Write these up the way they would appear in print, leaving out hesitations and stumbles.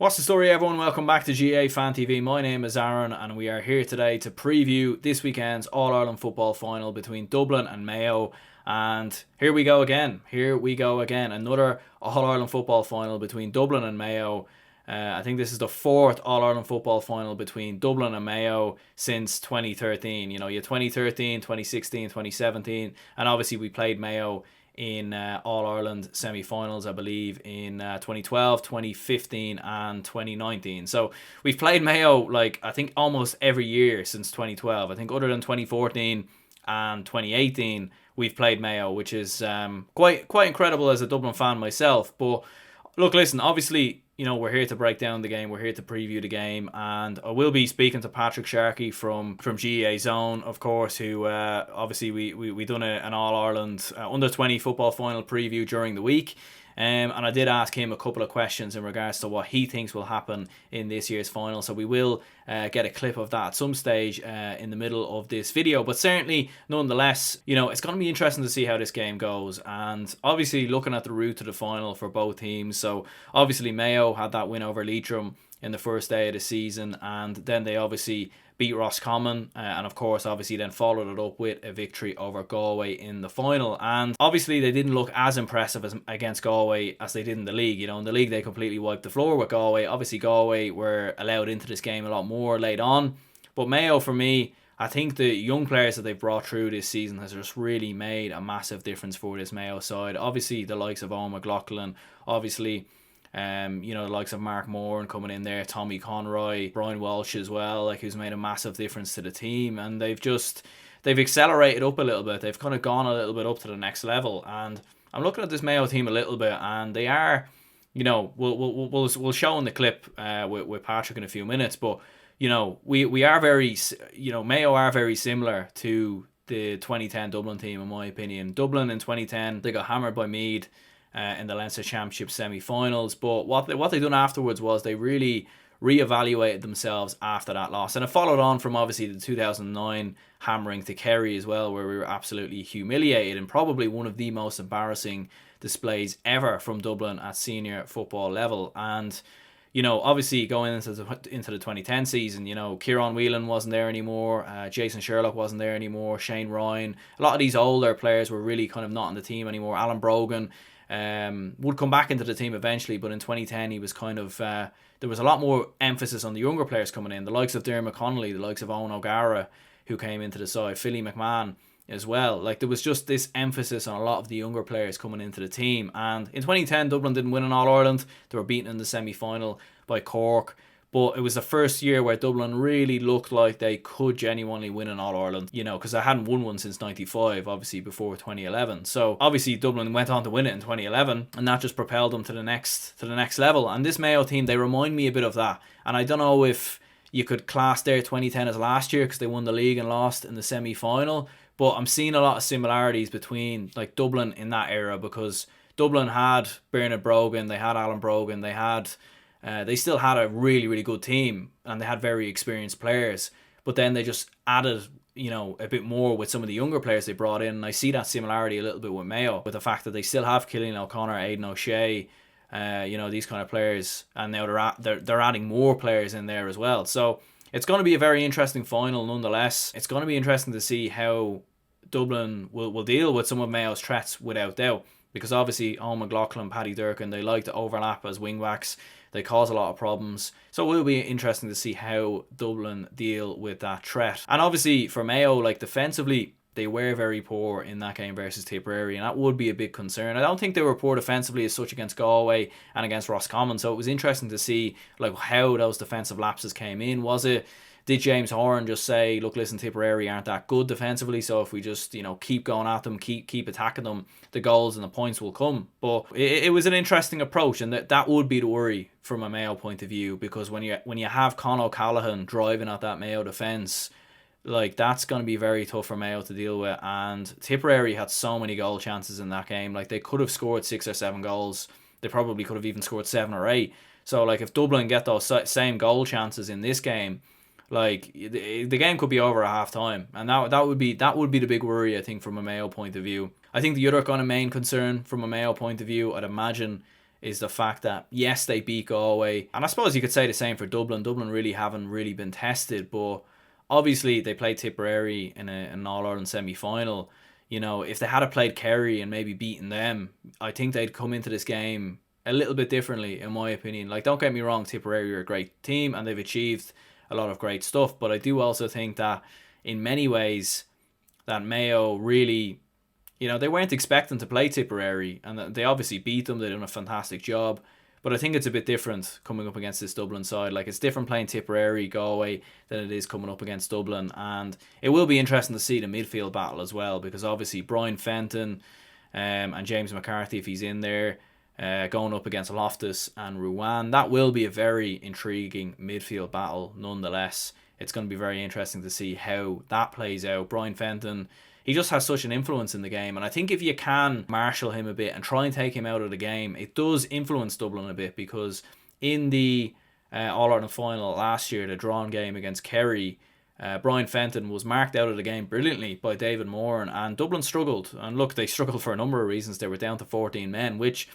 What's the story, everyone? Welcome back to GA Fan TV. My name is Aaron, and we are here today to preview this weekend's All Ireland football final between Dublin and Mayo. And here we go again. Another All Ireland football final between Dublin and Mayo. I think this is the fourth All Ireland football final between Dublin and Mayo since 2013. You know, you had 2013, 2016, 2017, and obviously we played Mayo in All Ireland semi-finals, I believe, in 2012, 2015 and 2019. So we've played Mayo, I think almost every year since 2012. I think other than 2014 and 2018, we've played Mayo, which is quite incredible as a Dublin fan myself. But look, listen, obviously, you know, we're here to break down the game. We're here to preview the game. And I will be speaking to Patrick Sharkey from GEA Zone, of course, who obviously we done an All-Ireland under-20 football final preview during the week. And I did ask him a couple of questions in regards to what he thinks will happen in this year's final. So we will get a clip of that at some stage in the middle of this video. But certainly, nonetheless, you know, it's going to be interesting to see how this game goes. And obviously, looking at the route to the final for both teams. So obviously, Mayo had that win over Leitrim in the first day of the season. And then they obviously beat Roscommon, and of course obviously then followed it up with a victory over Galway in the final. And obviously they didn't look as impressive against Galway as they did in the league. You know, in the league they completely wiped the floor with Galway. Obviously Galway were allowed into this game a lot more late on, but Mayo, for me, I think the young players that they've brought through this season has just really made a massive difference for this Mayo side. Obviously the likes of Owen McLaughlin, obviously you know, the likes of Mark Moore and coming in there, Tommy Conroy, Brian Walsh as well, who's made a massive difference to the team. And they've accelerated up a little bit. They've kind of gone a little bit up to the next level. And I'm looking at this Mayo team a little bit, and they are, you know, we'll show in the clip with Patrick in a few minutes, but you know, we are very, you know, Mayo are very similar to the 2010 Dublin team, in my opinion. Dublin in 2010, they got hammered by Meath in the Leinster Championship semi-finals, but what they done afterwards was they really re-evaluated themselves after that loss, and it followed on from obviously the 2009 hammering to Kerry as well, where we were absolutely humiliated and probably one of the most embarrassing displays ever from Dublin at senior football level. And you know, obviously going into the 2010 season, you know, Kieran Whelan wasn't there anymore, Jason Sherlock wasn't there anymore, Shane Ryan, a lot of these older players were really kind of not in the team anymore. Alan Brogan would come back into the team eventually, but in 2010 he was kind of there was a lot more emphasis on the younger players coming in, the likes of Dermot Connolly, the likes of Owen O'Gara, who came into the side, Philly McMahon as well. There was just this emphasis on a lot of the younger players coming into the team. And in 2010 Dublin didn't win an All-Ireland. They were beaten in the semi-final by Cork, but it was the first year where Dublin really looked like they could genuinely win an All-Ireland, you know, because they hadn't won one since 95, obviously, before 2011. So obviously Dublin went on to win it in 2011, and that just propelled them to the next level. And this Mayo team, they remind me a bit of that. And I don't know if you could class their 2010 as last year because they won the league and lost in the semi-final, but I'm seeing a lot of similarities between Dublin in that era, because Dublin had Bernard Brogan, they had Alan Brogan, they still had a really, really good team, and they had very experienced players. But then they just added, you know, a bit more with some of the younger players they brought in. And I see that similarity a little bit with Mayo, with the fact that they still have Killian O'Connor, Aidan O'Shea, you know, these kind of players, and now they're adding more players in there as well. So it's going to be a very interesting final nonetheless. It's going to be interesting to see how Dublin will deal with some of Mayo's threats, without doubt, because obviously Owen McLaughlin, Paddy Durkin, they like to overlap as wingbacks. They cause a lot of problems. So it will be interesting to see how Dublin deal with that threat. And obviously for Mayo, defensively, they were very poor in that game versus Tipperary, and that would be a big concern. I don't think they were poor defensively as such against Galway and against Roscommon, so it was interesting to see how those defensive lapses came in. Did James Horan just say, look, listen, Tipperary aren't that good defensively, so if we just, you know, keep going at them, keep attacking them, the goals and the points will come? But it was an interesting approach, and that would be the worry from a Mayo point of view, because when you have Con O'Callaghan driving at that Mayo defence, that's going to be very tough for Mayo to deal with. And Tipperary had so many goal chances in that game. They could have scored 6 or 7 goals. They probably could have even scored 7 or 8. So if Dublin get those same goal chances in this game, the game could be over at half time, and that would be the big worry, I think, from a Mayo point of view. I think the other kind of main concern from a Mayo point of view, I'd imagine, is the fact that, yes, they beat Galway. And I suppose you could say the same for Dublin. Dublin really haven't really been tested, but obviously they played Tipperary in an All-Ireland semi-final. You know, if they had played Kerry and maybe beaten them, I think they'd come into this game a little bit differently, in my opinion. Like, don't get me wrong, Tipperary are a great team and they've achieved a lot of great stuff, but I do also think that in many ways that Mayo really, you know, they weren't expecting to play Tipperary, and they obviously beat them. They've done a fantastic job. But I think it's a bit different coming up against this Dublin side. Like, it's different playing Tipperary, Galway, than it is coming up against Dublin. And it will be interesting to see the midfield battle as well, because obviously Brian Fenton and James McCarthy, if he's in there, going up against Loftus and Ruan, that will be a very intriguing midfield battle nonetheless. It's going to be very interesting to see how that plays out. Brian Fenton, he just has such an influence in the game, and I think if you can marshal him a bit and try and take him out of the game, it does influence Dublin a bit, because in the All-Ireland final last year, the drawn game against Kerry, Brian Fenton was marked out of the game brilliantly by David Moore, and Dublin struggled. And look, they struggled for a number of reasons. They were down to 14 men, which,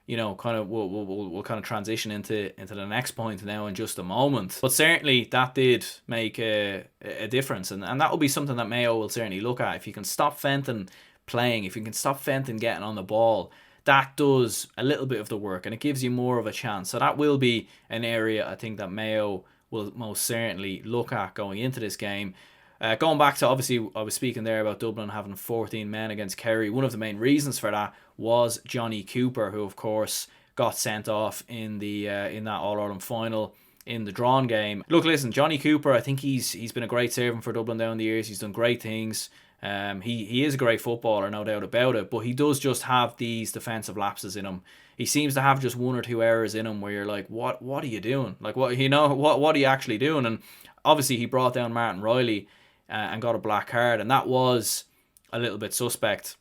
you know, kind of we'll kind of transition into the next point now in just a moment. But certainly that did make a difference, and that will be something that Mayo will certainly look at. If you can stop Fenton playing, if you can stop Fenton getting on the ball, that does a little bit of the work, and it gives you more of a chance. So that will be an area I think that Mayo will most certainly look at going into this game. Going back to, obviously, I was speaking there about Dublin having 14 men against Kerry. One of the main reasons for that was Johnny Cooper, who of course got sent off in that All-Ireland final in the drawn game. Look, listen, Johnny Cooper, I think he's been a great servant for Dublin down the years. He's done great things. He is a great footballer, no doubt about it, but he does just have these defensive lapses in him. He seems to have just one or two errors in him where you're like, what are you doing? Like, what are you actually doing? And obviously he brought down Martin Riley and got a black card, and that was a little bit suspect.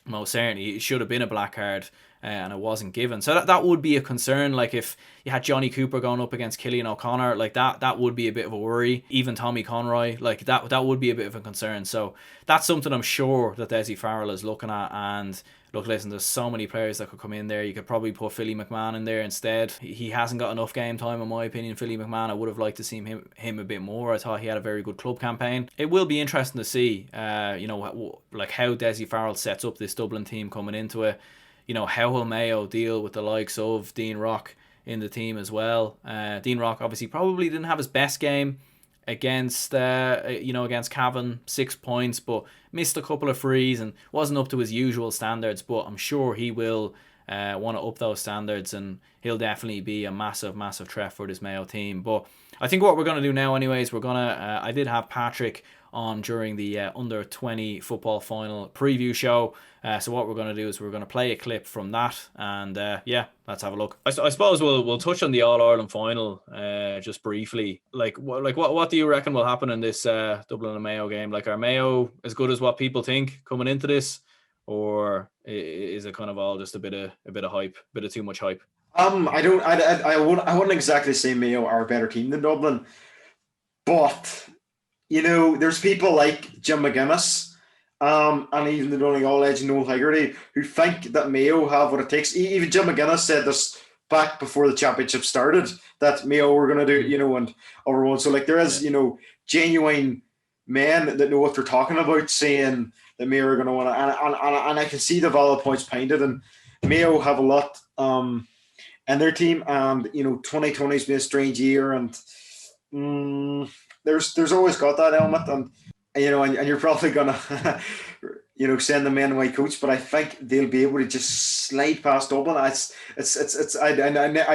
Most certainly, it should have been a black card, and it wasn't given. So that would be a concern. Like, if you had Johnny Cooper going up against Cillian O'Connor, like that would be a bit of a worry. Even Tommy Conroy, like that would be a bit of a concern. So that's something I'm sure that Desi Farrell is looking at. And look, listen, there's so many players that could come in there. You could probably put Philly McMahon in there instead. He hasn't got enough game time, in my opinion. Philly McMahon, I would have liked to see him a bit more. I thought he had a very good club campaign. It will be interesting to see, like how Desi Farrell sets up this Dublin team coming into it. You know, how will Mayo deal with the likes of Dean Rock in the team as well? Dean Rock obviously probably didn't have his best game against Cavan, 6 points, but missed a couple of frees and wasn't up to his usual standards. But I'm sure he will want to up those standards, and he'll definitely be a massive threat for this Mayo team. But I think what we're going to do now anyways, I did have Patrick on during the under 20 football final preview show. So what we're going to do is we're going to play a clip from that, and let's have a look. I suppose we'll touch on the All Ireland final just briefly. What do you reckon will happen in this Dublin and Mayo game? Like, are Mayo as good as what people think coming into this, or is it kind of all just a bit of hype, a bit of too much hype? I wouldn't exactly say Mayo are a better team than Dublin, but you know, there's people like Jim McGuinness, and even the Donegal legend Noel Hegarty, who think that Mayo have what it takes. Even Jim McGuinness said this back before the championship started, that Mayo were going to do, you know, and everyone. So, like, there is, you know, genuine men that know what they're talking about, saying that Mayo are going to win, and I can see the valid points behind it. And Mayo have a lot in their team, and you know, 2020's been a strange year, and there's always got that element, and you know, and you're probably gonna you know, send the man away coach, but I think they'll be able to just slide past Dublin. I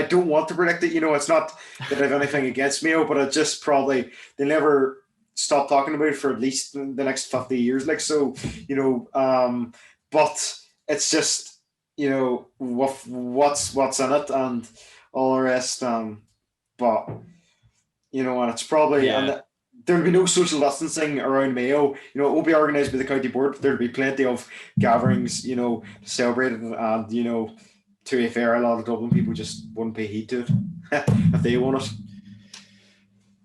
don't want to predict it, you know. It's not that I have anything against Mayo, but it just probably they'll never stop talking about it for at least the next 50 years, like, so, you know. But it's just, you know, what's in it and all the rest. But you know, and it's probably and there'll be no social distancing around Mayo. You know, it won't be organised by the county board, but there'll be plenty of gatherings, you know, to celebrate it. And you know, to be fair, a lot of Dublin people just wouldn't pay heed to it if they want it.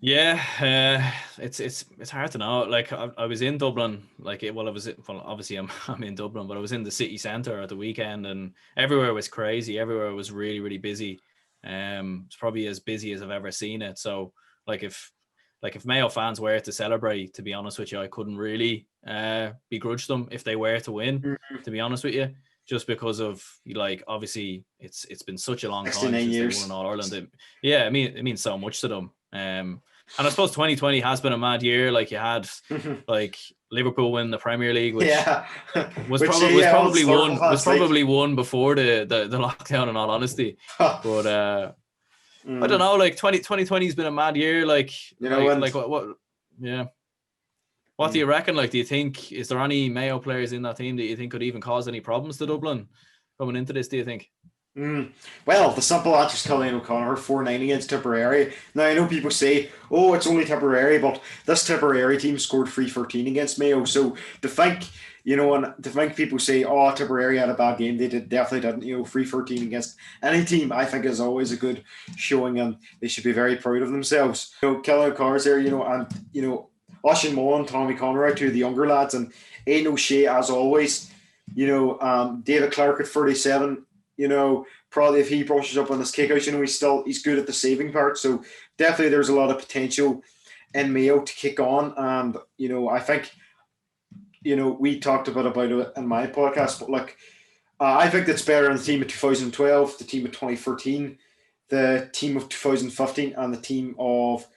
Yeah, it's hard to know. Like I was in Dublin, well, obviously I'm in Dublin, but I was in the city centre at the weekend, and everywhere was crazy. Everywhere was really really busy. It's probably as busy as I've ever seen it. So like if if Mayo fans were to celebrate, to be honest with you, I couldn't really begrudge them if they were to win. Mm, To be honest with you, just because of like obviously it's been such a long time 69 since they won an years. All Ireland. Yeah, I mean it means so much to them. And I suppose 2020 has been a mad year. Like you had like Liverpool win the Premier League, which Yeah. Which, yeah, all Liverpool was fans like. probably won before the lockdown. In all honesty, but I don't Mm, know. Like 2020 has been a mad year. you know, and What yeah. What do mm, you reckon? Like, do you think is there any Mayo players in that team that you think could even cause any problems to Dublin coming into this? Do you think? mm. Well, the simple answer is Colleen O'Connor, 4-9 against Tipperary. Now, I know people say, oh, it's only Tipperary, but this Tipperary team scored 3-13 against Mayo. So to think, and to think people say, oh, Tipperary had a bad game, they definitely didn't. 3-13 against any team, I think, is always a good showing, and they should be very proud of themselves. Colleen O'Connor's there, and, Oisin Mullen, Tommy Conroy, two of the younger lads, and Aidan O'Shea, as always. David Clark at 37, probably if he brushes up on his kickouts, he's good at the saving part. So definitely there's a lot of potential in Mayo to kick on. And, I think, we talked a bit about it in my podcast, but I think that's better than the team of 2012, the team of 2013, the team of 2015, and the team of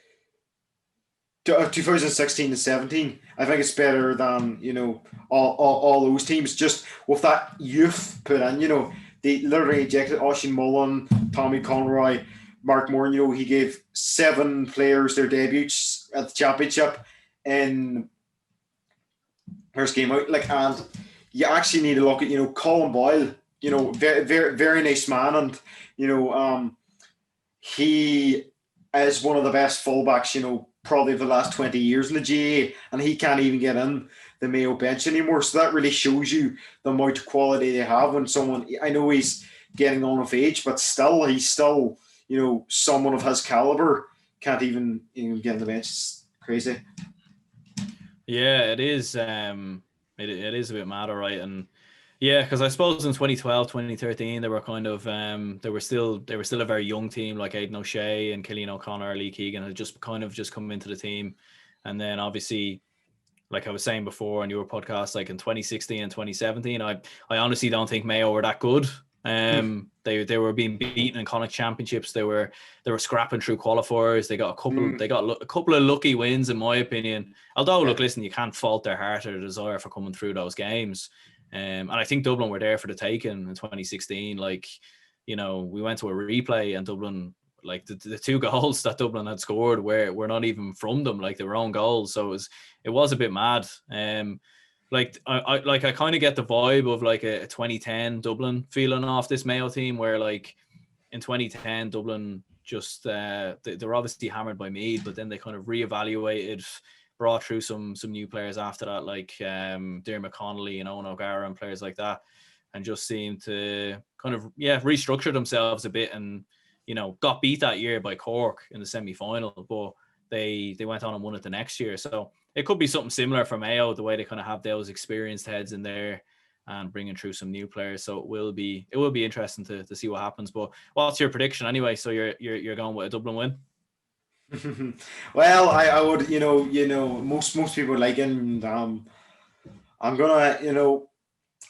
2016 and 17. I think it's better than all those teams, just with that youth put in. They literally ejected Oisin Mullen, Tommy Conroy, Mark Moore. He gave 7 players their debuts at the championship in first game out. And you actually need to look at Colin Boyle. Very very very nice man, and he is one of the best fullbacks, probably of the last 20 years in the GAA, and he can't even get in the Mayo bench anymore. So that really shows you the amount of quality they have when someone, I know he's getting on with age, but still, he's still, someone of his caliber can't even get in the bench. It's crazy. Yeah, it is. It is a bit mad, all right, and yeah, because I suppose in 2012, 2013, they were kind of they were still a very young team, like Aidan O'Shea and Cillian O'Connor, Lee Keegan had just come into the team, and then obviously, like I was saying before on your podcast, like in 2016 and 2017, I honestly don't think Mayo were that good. They were being beaten in Connacht championships. They were scrapping through qualifiers. They got a couple of lucky wins, in my opinion. Although, Yeah. look, listen, you can't fault their heart or desire for coming through those games. And I think Dublin were there for the taking in 2016. Like, we went to a replay and Dublin, like the 2 goals that Dublin had scored were not even from them, like they were own goals. So it was a bit mad. I kind of get the vibe of like a 2010 Dublin feeling off this Mayo team, where like in 2010 Dublin just they're obviously hammered by Mead, but then they kind of reevaluated, brought through some new players after that, like Dermot Connolly and Owen O'Gara and players like that, and just seemed to kind of restructure themselves a bit, and got beat that year by Cork in the semi-final, but they went on and won it the next year. So it could be something similar for Mayo, the way they kind of have those experienced heads in there and bringing through some new players. So it will be interesting to see what happens. But what's your prediction anyway? So you're going with a Dublin win? Well, I would, most people like it, and I'm gonna,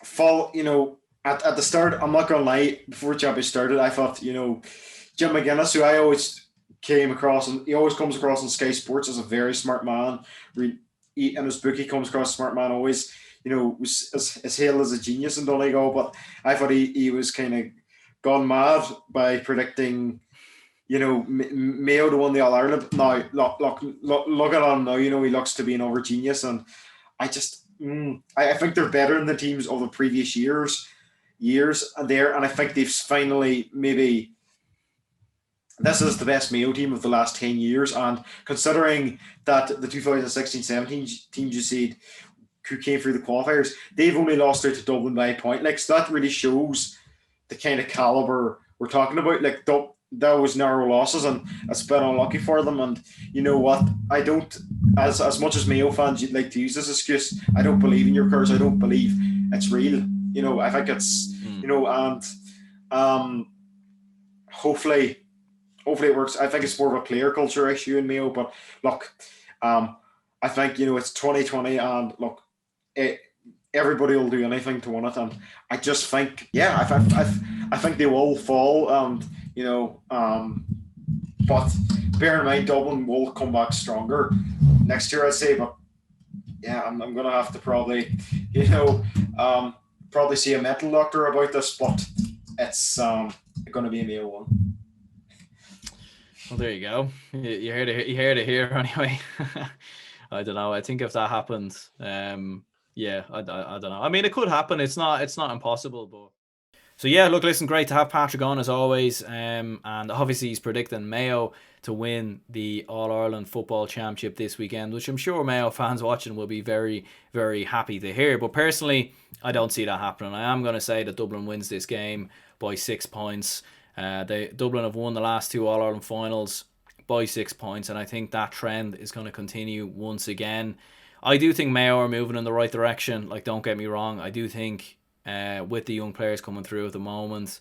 fall, at the start, I'm not gonna lie, before Champions started, I thought, Jim McGuinness, who I always came across, and he always comes across in Sky Sports as a very smart man. In his book, he comes across a smart man always, was as hailed as a genius in Donegal, but I thought he was kind of gone mad by predicting, Mayo to win the All Ireland. Now, look at him now. He looks to be an over genius, and I just, I think they're better than the teams of the previous years there, and I think they've finally maybe. This is the best Mayo team of the last 10 years, and considering that the 2016-17 teams you said who came through the qualifiers, they've only lost out to Dublin by a point. So that really shows the kind of caliber we're talking about. that was narrow losses, and it's been unlucky for them. And you know what? I don't, as much as Mayo fans you'd like to use this excuse, I don't believe in your curse. I don't believe it's real. You know, I think it's, you know, and hopefully it works. I think it's more of a player culture issue in Mayo. But look, I think, you know, it's 2020, and look, everybody will do anything to win it. And I just think, yeah, I think they will fall. And you know, but bear in mind, Dublin will come back stronger next year, I'd say. But yeah, I'm gonna have to probably, you know, probably see a mental doctor about this. But it's going to be a Mayo one. Well, there you go. You heard it here anyway. I don't know. I think if that happens, yeah, I don't know. I mean, it could happen. It's not impossible, but. So yeah, look, listen, great to have Patrick on as always, and obviously he's predicting Mayo to win the All Ireland Football Championship this weekend, which I'm sure Mayo fans watching will be very, very happy to hear. But personally, I don't see that happening. I am going to say that Dublin wins this game by 6 points. Dublin have won the last 2 All Ireland finals by 6 points, and I think that trend is going to continue once again. I do think Mayo are moving in the right direction. Like, don't get me wrong, I do think. With the young players coming through at the moment,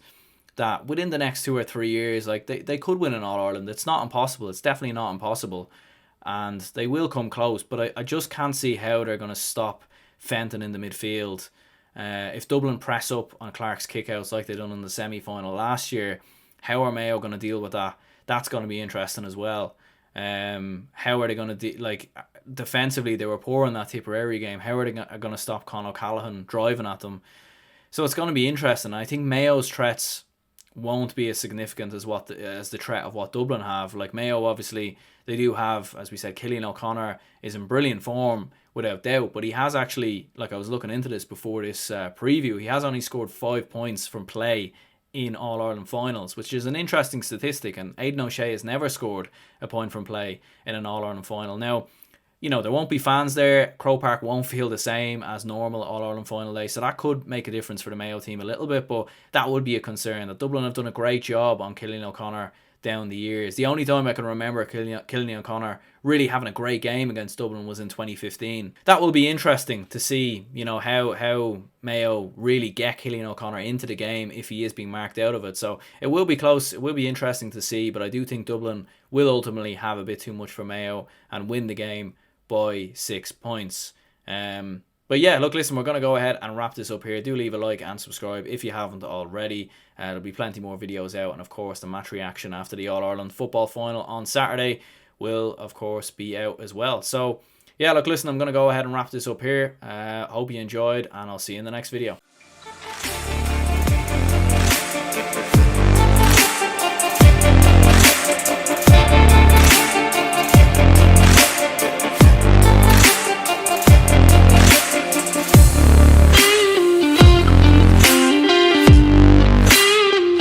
that within the next 2 or 3 years, like they could win an All Ireland. It's not impossible. It's definitely not impossible, and they will come close. But I just can't see how they're going to stop Fenton in the midfield. If Dublin press up on Clark's kickouts like they done in the semi-final last year, how are Mayo going to deal with that? That's going to be interesting as well. How are they going to like defensively? They were poor in that Tipperary game. How are they going to stop Con O'Callaghan driving at them? So it's going to be interesting. I think Mayo's threats won't be as significant as the threat of what Dublin have. Like Mayo, obviously, they do have, as we said, Cillian O'Connor is in brilliant form without doubt, but he has actually, like I was looking into this before this preview, he has only scored 5 points from play in All Ireland finals, which is an interesting statistic. And Aidan O'Shea has never scored a point from play in an All Ireland final. Now, you know, there won't be fans there. Croke Park won't feel the same as normal All Ireland final day, so that could make a difference for the Mayo team a little bit, but that would be a concern. That Dublin have done a great job on Cillian O'Connor down the years. The only time I can remember Cillian O'Connor really having a great game against Dublin was in 2015. That will be interesting to see, you know, how Mayo really get Cillian O'Connor into the game if he is being marked out of it. So it will be close. It will be interesting to see, but I do think Dublin will ultimately have a bit too much for Mayo and win the game by 6 points. But yeah, look, listen, we're going to go ahead and wrap this up here. Do leave a like and subscribe if you haven't already. There'll be plenty more videos out, and of course the match reaction after the All Ireland football final on Saturday will of course be out as well. So yeah, look, listen, I'm going to go ahead and wrap this up here. Hope you enjoyed, and I'll see you in the next video.